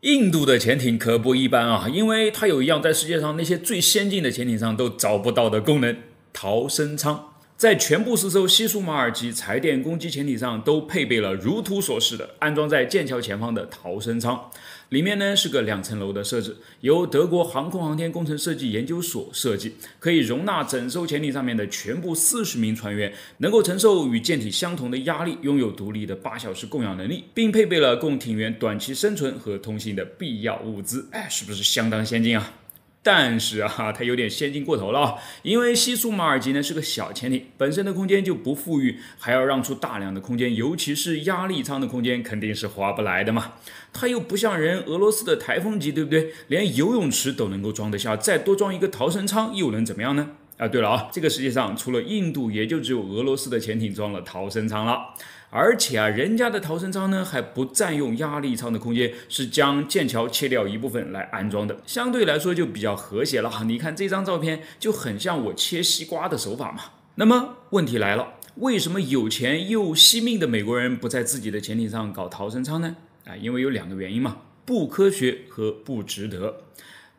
印度的潜艇可不一般啊，因为它有一样在世界上那些最先进的潜艇上都找不到的功能——逃生舱。在全部4艘西苏马尔级柴电攻击潜艇上都配备了如图所示的安装在舰桥前方的逃生舱，里面呢是个2层楼的设置，由德国航空航天工程设计研究所设计，可以容纳整艘潜艇上面的全部40名船员，能够承受与舰体相同的压力，拥有独立的8小时供氧能力，并配备了供艇员短期生存和通信的必要物资。是不是相当先进啊？但是啊，它有点先进过头了啊！因为西苏马尔级呢是个小潜艇，本身的空间就不富裕，还要让出大量的空间，尤其是压力舱的空间，肯定是划不来的嘛。它又不像俄罗斯的台风级，对不对？连游泳池都能够装得下，再多装一个逃生舱又能怎么样呢？对了啊，这个世界上除了印度，也就只有俄罗斯的潜艇装了逃生舱了。而且人家的逃生舱呢还不占用压力舱的空间，是将舰桥切掉一部分来安装的，相对来说就比较和谐了。你看这张照片就很像我切西瓜的手法嘛。那么问题来了，为什么有钱又惜命的美国人不在自己的潜艇上搞逃生舱呢？因为有2个原因嘛，不科学和不值得。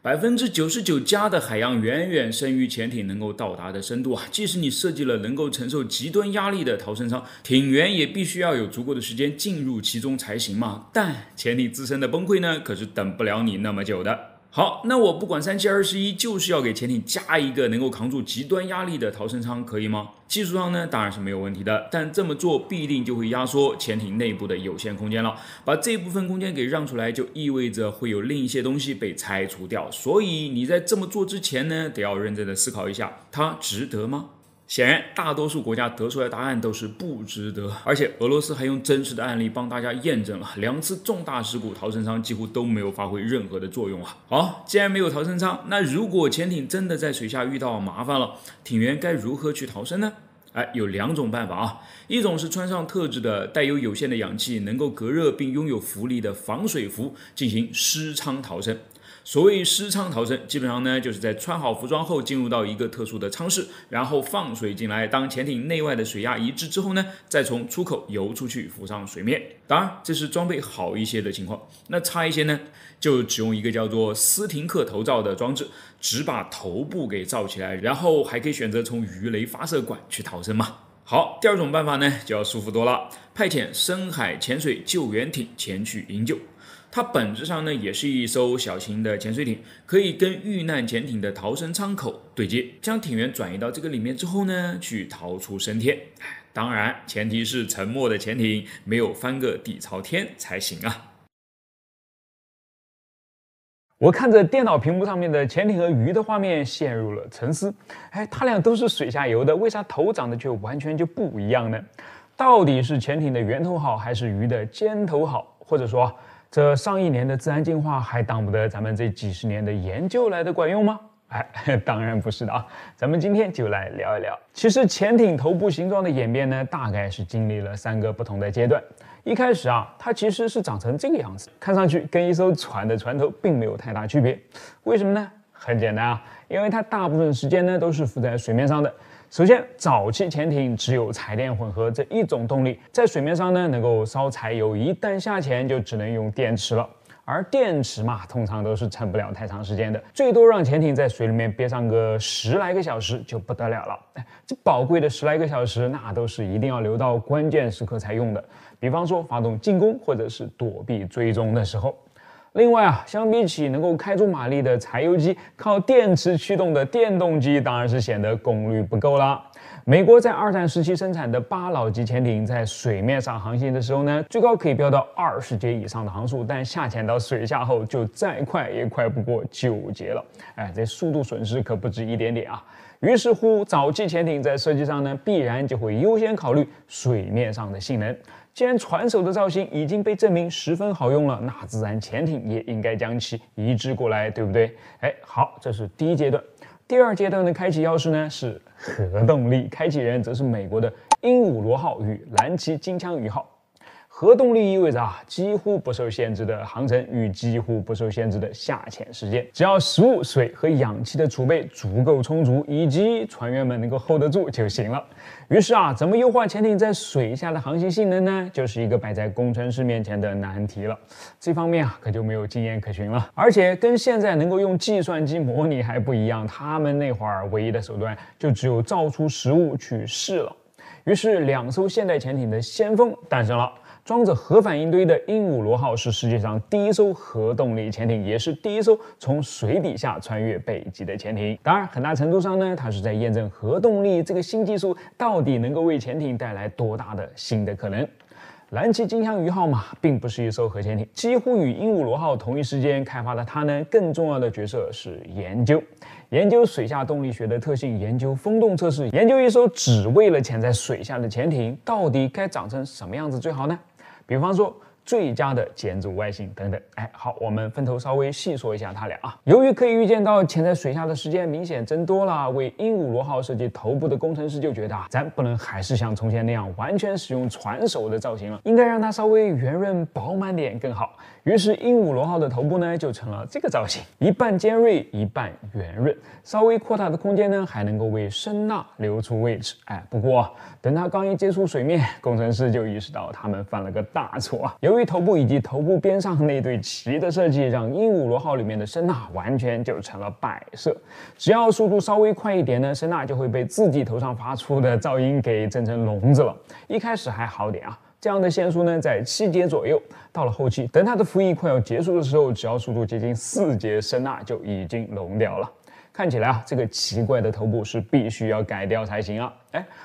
99%的海洋远远胜于潜艇能够到达的深度啊！即使你设计了能够承受极端压力的逃生舱，艇员也必须要有足够的时间进入其中才行嘛。但潜艇自身的崩溃呢，可是等不了你那么久的。好，那我不管3721，就是要给潜艇加一个能够扛住极端压力的逃生舱，可以吗？技术上呢，当然是没有问题的，但这么做必定就会压缩潜艇内部的有限空间了。把这部分空间给让出来，就意味着会有另一些东西被拆除掉。所以你在这么做之前呢，得要认真的思考一下，它值得吗？显然，大多数国家得出来的答案都是不值得，而且俄罗斯还用真实的案例帮大家验证了2次重大事故，逃生舱几乎都没有发挥任何的作用啊。好，既然没有逃生舱，那如果潜艇真的在水下遇到麻烦了，艇员该如何去逃生呢？有2种办法啊，一种是穿上特制的带有有限的氧气，能够隔热并拥有浮力的防水服，进行失舱逃生。所谓失舱逃生，基本上呢就是在穿好服装后进入到一个特殊的舱室，然后放水进来，当潜艇内外的水压一致之后呢，再从出口游出去浮上水面。当然，这是装备好一些的情况，那差一些呢，就只用一个叫做斯廷克头罩的装置，只把头部给罩起来，然后还可以选择从鱼雷发射管去逃生嘛。好，第2种办法呢就要舒服多了，派遣深海潜水救援艇前去营救。它本质上呢也是一艘小型的潜水艇，可以跟遇难潜艇的逃生舱口对接，将艇员转移到这个里面之后呢，去逃出升天。当然，前提是沉没的潜艇没有翻个底朝天才行啊。我看着电脑屏幕上面的潜艇和鱼的画面，陷入了沉思。它俩都是水下游的，为啥头长得却完全就不一样呢？到底是潜艇的源头好，还是鱼的尖头好？或者说，这上亿年的自然进化还当不得咱们这几十年的研究来的管用吗？当然不是的啊！咱们今天就来聊一聊。其实潜艇头部形状的演变呢，大概是经历了3个不同的阶段。一开始它其实是长成这个样子，看上去跟一艘船的船头并没有太大区别。为什么呢？很简单啊，因为它大部分时间呢都是浮在水面上的。首先，早期潜艇只有柴电混合这一种动力，在水面上呢能够烧柴油，一旦下潜就只能用电池了。而电池嘛，通常都是撑不了太长时间的，最多让潜艇在水里面憋上个10来个小时就不得了了。这宝贵的10来个小时，那都是一定要留到关键时刻才用的，比方说发动进攻或者是躲避追踪的时候。另外相比起能够开出马力的柴油机，靠电池驱动的电动机当然是显得功率不够啦。美国在2战时期生产的巴老级潜艇在水面上航行的时候呢，最高可以飙到20节以上的航速，但下潜到水下后就再快也快不过9节了。这速度损失可不止一点点啊。于是乎，早期潜艇在设计上呢，必然就会优先考虑水面上的性能。既然船首的造型已经被证明十分好用了，那自然潜艇也应该将其移植过来，对不对？好，这是第1阶段。第2阶段的开启钥匙呢是核动力，开启人则是美国的鹦鹉螺号与蓝旗金枪鱼号。核动力意味着几乎不受限制的航程与几乎不受限制的下潜时间，只要食物、水和氧气的储备足够充足，以及船员们能够 hold 得住就行了。于是怎么优化潜艇在水下的航行性能呢？就是一个摆在工程师面前的难题了。这方面可就没有经验可循了，而且跟现在能够用计算机模拟还不一样，他们那会儿唯一的手段就只有造出实物去试了。于是2艘现代潜艇的先锋诞生了。 装着核反应堆的鹦鹉螺号是世界上第一艘核动力潜艇，也是第一艘从水底下穿越北极的潜艇。当然，很大程度上呢，它是在验证核动力这个新技术到底能够为潜艇带来多大的新的可能。 蓝鳍金枪鱼号嘛，并不是一艘核潜艇，几乎与鹦鹉螺号同一时间开发的它呢，更重要的角色是研究水下动力学的特性，研究风洞测试，研究一艘只为了潜在水下的潜艇到底该长成什么样子最好呢？比方说。 最佳的建筑外形等等，好，我们分头稍微细说一下它俩由于可以预见到潜在水下的时间明显增多了，为鹦鹉螺号设计头部的工程师就觉得咱不能还是像从前那样完全使用船首的造型了，应该让它稍微圆润饱满点更好。于是鹦鹉螺号的头部呢就成了这个造型，一半尖锐，一半圆润，稍微扩大的空间呢还能够为声呐留出位置。不过等它刚一接触水面，工程师就意识到他们犯了个大错由于头部以及头部边上那对鳍的设计，让鹦鹉螺号里面的声呐完全就成了摆设。只要速度稍微快一点呢，声呐就会被自己头上发出的噪音给震成聋子了。一开始还好点这样的线数呢在7节左右，到了后期，等它的服役快要结束的时候，只要速度接近4节，声呐就已经聋掉了。 看起来这个奇怪的头部是必须要改掉才行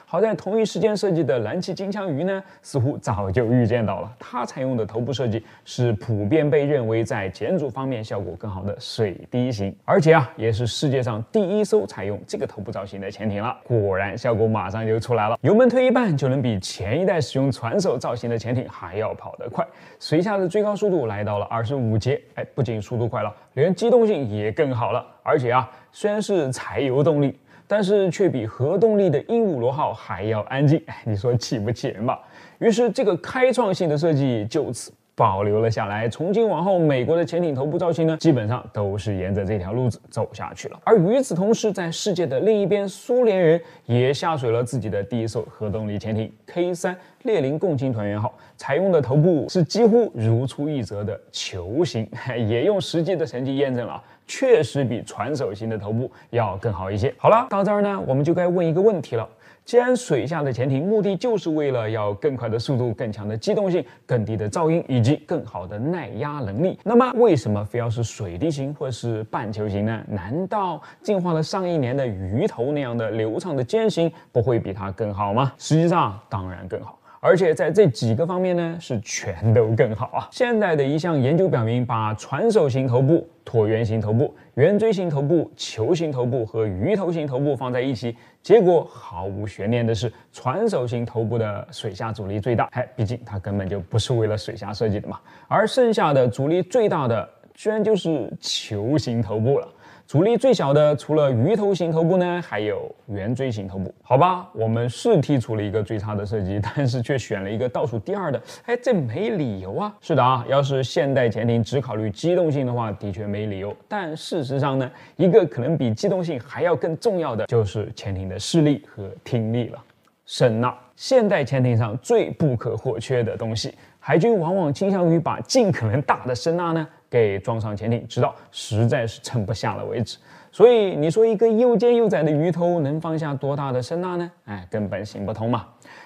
好在同一时间设计的蓝鳍金枪鱼呢，似乎早就预见到了，它采用的头部设计是普遍被认为在减阻方面效果更好的水滴型，而且也是世界上第一艘采用这个头部造型的潜艇了。果然效果马上就出来了，油门推一半就能比前一代使用船首造型的潜艇还要跑得快，水下的最高速度来到了25节，不仅速度快了，连机动性也更好了，而且虽然是柴油动力，但是却比核动力的鹦鹉螺号还要安静，你说气不气人吧？于是这个开创性的设计就此保留了下来。从今往后，美国的潜艇头部造型呢，基本上都是沿着这条路子走下去了。而与此同时，在世界的另一边，苏联人也下水了自己的第一艘核动力潜艇 K3列宁共青团员号，采用的头部是几乎如出一辙的球形，也用实际的成绩验证了。 确实比船首型的头部要更好一些。好了，到这儿呢，我们就该问一个问题了：既然水下的潜艇目的就是为了要更快的速度、更强的机动性、更低的噪音以及更好的耐压能力，那么为什么非要是水滴型或是半球形呢？难道进化了上亿年的鱼头那样的流畅的尖形不会比它更好吗？实际上，当然更好。 而且在这几个方面呢，是全都更好现代的一项研究表明，把船首型头部、椭圆形头部、圆锥形头部、球形头部和鱼头型头部放在一起，结果毫无悬念的是，船首型头部的水下阻力最大。毕竟它根本就不是为了水下设计的嘛。而剩下的阻力最大的，居然就是球形头部了。 阻力最小的，除了鱼头型头部呢，还有圆锥形头部。好吧，我们是剔除了一个最差的设计，但是却选了一个倒数第2的。这没理由啊！是的要是现代潜艇只考虑机动性的话，的确没理由。但事实上呢，一个可能比机动性还要更重要的，就是潜艇的视力和听力了。声呐，现代潜艇上最不可或缺的东西。海军往往倾向于把尽可能大的声呐呢。 给装上潜艇，直到实在是撑不下了为止。所以你说一个又尖又窄的鱼头能放下多大的声呐呢？根本行不通嘛。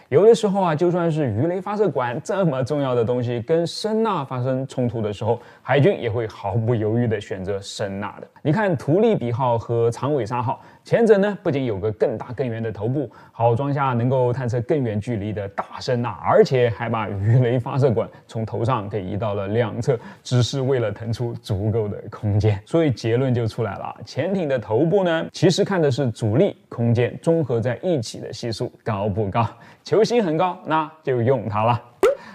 有的时候就算是鱼雷发射管这么重要的东西，跟声呐发生冲突的时候，海军也会毫不犹豫地选择声呐的。你看图利比号和长尾鲨号，前者呢不仅有个更大更圆的头部，好装下能够探测更远距离的大声呐，而且还把鱼雷发射管从头上给移到了两侧，只是为了腾出足够的空间。所以结论就出来了，潜艇的头部呢，其实看的是阻力、空间综合在一起的系数高不高。球星很高，那就用它了。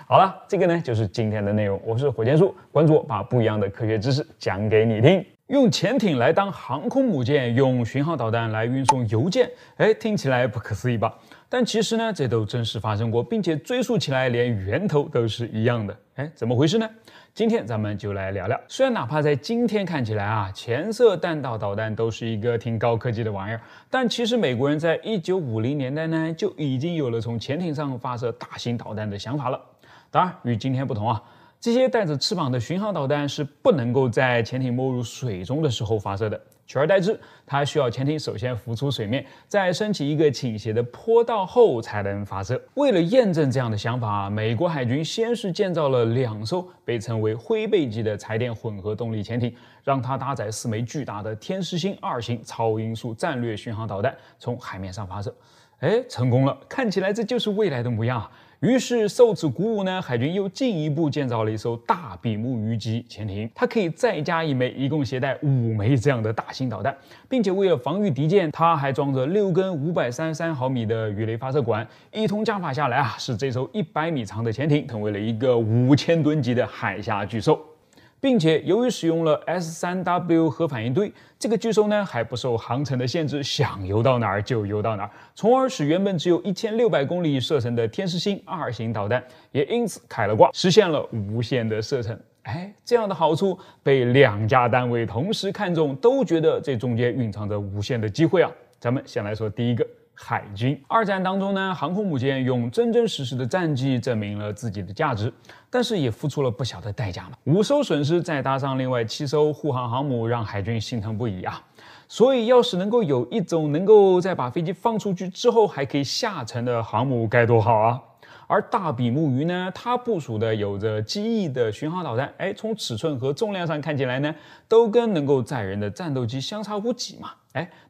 好了，这个呢就是今天的内容。我是火箭叔，关注我，把不一样的科学知识讲给你听。用潜艇来当航空母舰，用巡航导弹来运送邮件，听起来不可思议吧？但其实呢，这都真实发生过，并且追溯起来连源头都是一样的。怎么回事呢？今天咱们就来聊聊。虽然哪怕在今天看起来潜射弹道导弹都是一个挺高科技的玩意儿，但其实美国人在1950年代呢就已经有了从潜艇上发射大型导弹的想法了。当然，与今天不同这些带着翅膀的巡航导弹是不能够在潜艇没入水中的时候发射的，取而代之，它需要潜艇首先浮出水面，再升起一个倾斜的坡道后才能发射。为了验证这样的想法，美国海军先是建造了2艘被称为灰背级的柴电混合动力潜艇，让它搭载4枚巨大的天狮星2型超音速战略巡航导弹从海面上发射。成功了，看起来这就是未来的模样。于是受此鼓舞呢，海军又进一步建造了一艘大比目鱼级潜艇，它可以再加1枚，一共携带5枚这样的大型导弹，并且为了防御敌舰，它还装着6根533毫米的鱼雷发射管，一通加法下来使这艘100米长的潜艇成为了一个5000吨级的海下巨兽。并且由于使用了 S3W 核反应堆，这个巨兽呢还不受航程的限制，想游到哪儿就游到哪儿，从而使原本只有1600公里射程的天狮星2型导弹也因此开了挂，实现了无限的射程。这样的好处被2家单位同时看中，都觉得这中间蕴藏着无限的机会咱们先来说第一个。海军2战当中呢，航空母舰用真真实实的战绩证明了自己的价值，但是也付出了不小的代价嘛。5艘损失，再搭上另外7艘护航航母，让海军心疼不已所以要是能够有一种能够在把飞机放出去之后还可以下沉的航母该多好而大比目鱼呢，它部署的有着机翼的巡航导弹，从尺寸和重量上看起来呢，都跟能够载人的战斗机相差无几嘛。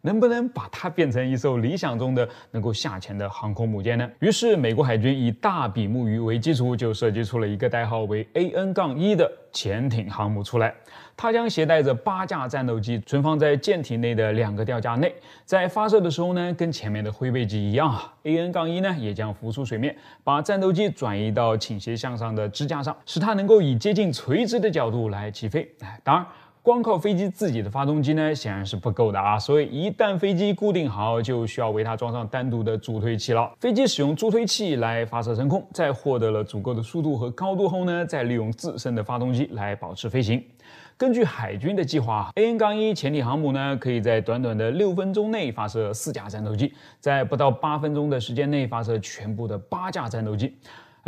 能不能把它变成一艘理想中的能够下潜的航空母舰呢？于是美国海军以大比目鱼为基础，就设计出了一个代号为 AN-1 的潜艇航母出来。它将携带着8架战斗机存放在舰体内的2个吊架内，在发射的时候呢，跟前面的灰背机一样AN-1 呢也将浮出水面，把战斗机转移到倾斜向上的支架上，使它能够以接近垂直的角度来起飞。当然，光靠飞机自己的发动机呢，显然是不够的所以一旦飞机固定好，就需要为它装上单独的助推器了。飞机使用助推器来发射升空，在获得了足够的速度和高度后呢，再利用自身的发动机来保持飞行。根据海军的计划，AN-1潜艇航母呢，可以在短短的6分钟内发射4架战斗机，在不到8分钟的时间内发射全部的8架战斗机。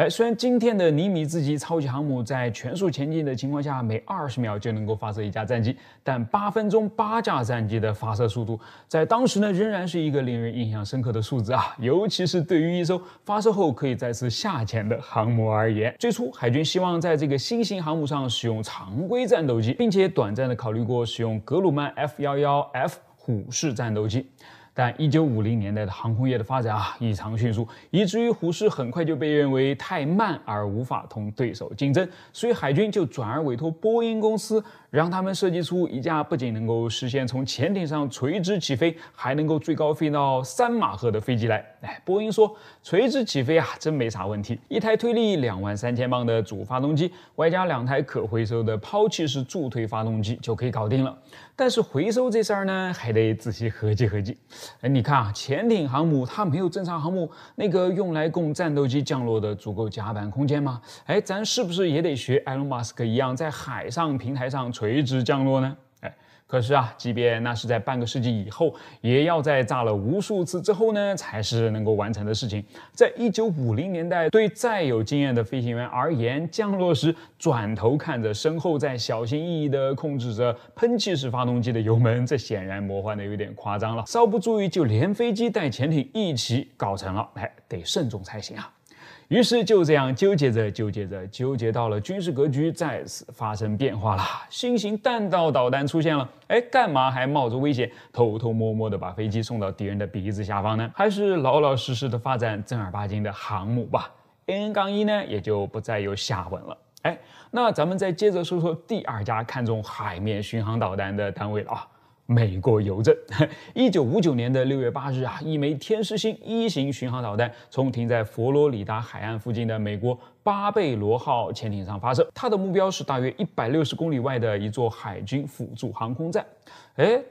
虽然今天的尼米兹级超级航母在全速前进的情况下，每20秒就能够发射1架战机，但8分钟8架战机的发射速度，在当时呢仍然是一个令人印象深刻的数字尤其是对于一艘发射后可以再次下潜的航母而言。最初，海军希望在这个新型航母上使用常规战斗机，并且短暂的考虑过使用格鲁曼 F-11F 虎式战斗机。但1950年代的航空业的发展异常迅速，以至于虎式很快就被认为太慢而无法同对手竞争，所以海军就转而委托波音公司，让他们设计出一架不仅能够实现从潜艇上垂直起飞，还能够最高飞到3马赫的飞机来。波音说垂直起飞真没啥问题，一台推力23000磅的主发动机，外加2台可回收的抛弃式助推发动机就可以搞定了。但是回收这事儿呢，还得仔细合计合计。你看潜艇航母它没有正常航母那个用来供战斗机降落的足够甲板空间吗？咱是不是也得学埃隆·马斯克一样，在海上平台上垂直降落呢？可是即便那是在半个世纪以后，也要在炸了无数次之后呢，才是能够完成的事情。在1950年代，对再有经验的飞行员而言，降落时转头看着身后在小心翼翼地控制着喷气式发动机的油门，这显然魔幻的有点夸张了。稍不注意，就连飞机带潜艇一起搞成了，得慎重才行于是就这样纠结着到了军事格局再次发生变化了。新型弹道导弹出现了，干嘛还冒着危险偷偷摸摸的把飞机送到敌人的鼻子下方呢？还是老老实实的发展正儿八经的航母吧。AN-1呢也就不再有下文了。那咱们再接着说说第2家看中海面巡航导弹的单位了美国邮政。1959年的6月8日啊，一枚天狮星1型巡航导弹从停在佛罗里达海岸附近的美国巴贝罗号潜艇上发射，它的目标是大约160公里外的一座海军辅助航空站。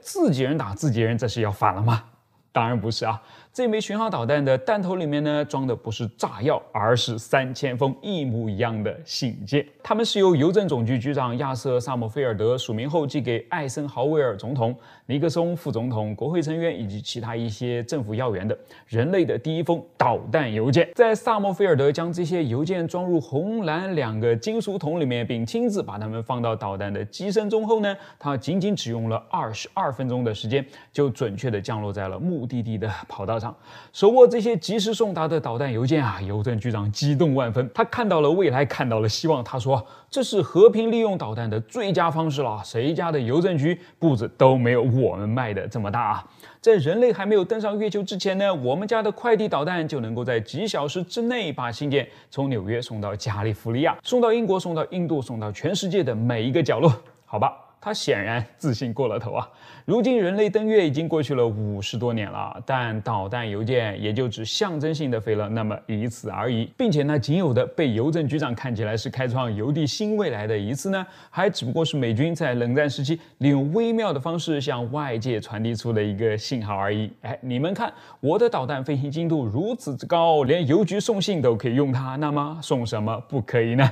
自己人打自己人，这是要反了吗？当然不是啊！这枚巡航导弹的弹头里面呢，装的不是炸药，而是3000封一模一样的信件。它们是由邮政总局局长亚瑟·萨默菲尔德署名后寄给艾森豪威尔总统、尼克松副总统、国会成员以及其他一些政府要员的人类的第一封导弹邮件。在萨默菲尔德将这些邮件装入红蓝2个金属桶里面，并亲自把它们放到导弹的机身中后呢，他仅仅只用了22分钟的时间，就准确地降落在了目的地的跑道上。手握这些及时送达的导弹邮件啊，邮政局长激动万分，他看到了未来，看到了希望。他说：“这是和平利用导弹的最佳方式了，谁家的邮政局步子都没有我们迈的这么大啊！在人类还没有登上月球之前呢，我们家的快递导弹就能够在几小时之内把信件从纽约送到加利福尼亚，送到英国，送到印度，送到全世界的每一个角落。”好吧。他显然自信过了头啊！如今人类登月已经过去了50多年了，但导弹邮件也就只象征性的飞了那么一次而已，并且呢，仅有的被邮政局长看起来是开创邮递新未来的一次呢，还只不过是美军在冷战时期利用微妙的方式向外界传递出的一个信号而已。你们看，我的导弹飞行精度如此之高，连邮局送信都可以用它，那么送什么不可以呢？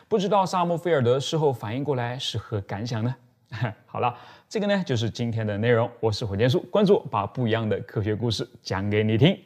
不知道萨默菲尔德事后反应过来是何感想呢？好了，这个呢就是今天的内容。我是火箭叔，关注我，把不一样的科学故事讲给你听。